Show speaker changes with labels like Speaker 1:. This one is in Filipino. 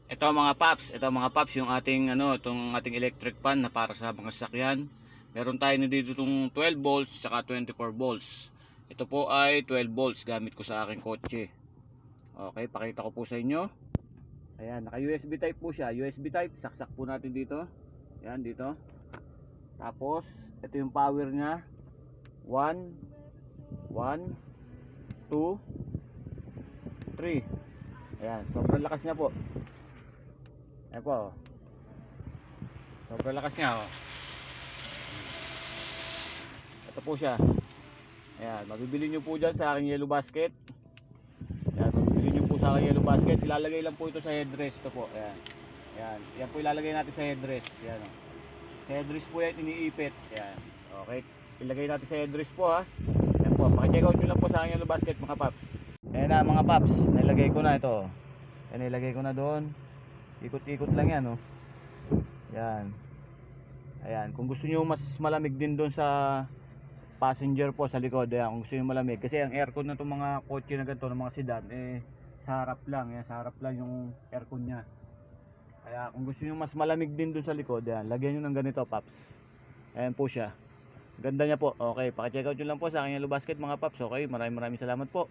Speaker 1: Ito mga paps yung ating itong ating electric fan na para sa mga sasakyan. Meron tayo na dito itong 12 volts saka 24 volts. Ito po ay 12 volts gamit ko sa aking kotse. Okay, pakita ko po sa inyo. Ayan, naka USB type po siya. USB type, saksak po natin dito. Ayan, dito. Tapos, ito yung power niya. 1 1 2 3. Ayan, sobrang lakas niya po. Ayan po. Sobrang lakas niya, oh. Ito po siya. Ayan, mabibili nyo po dyan sa aking yellow basket. Ayan, mabibili nyo po sa aking yellow basket. Ilalagay lang po ito sa headrest. Ito po, ayan. Ayan, yan po ilalagay natin sa headrest. Ayan, oh. Sa headrest po yan, iniipit. Ayan, okay. Ilagay natin sa headrest po, ha. Ayan po, pakicheck out nyo lang po sa aking yellow basket, mga paps. Ayan na, mga paps. Nilagay ko na ito. Ayan, nilagay ko na doon. Ikot-ikot lang yan, oh. Ayan. Ayan, kung gusto niyo mas malamig din doon sa passenger po sa likod, ayan, kung gusto niyo malamig kasi ang aircon na itong mga kotse na ganito, ng mga sedan, sa harap lang, ayan, sa harap lang yung aircon niya. Kaya kung gusto niyo mas malamig din doon sa likod, ayan, lagyan niyo ng ganito, paps. Ayan po siya. Ganda niya po. Okay, paki-check out niyo lang po sa aking yellow basket, mga paps. Okay, maraming salamat po.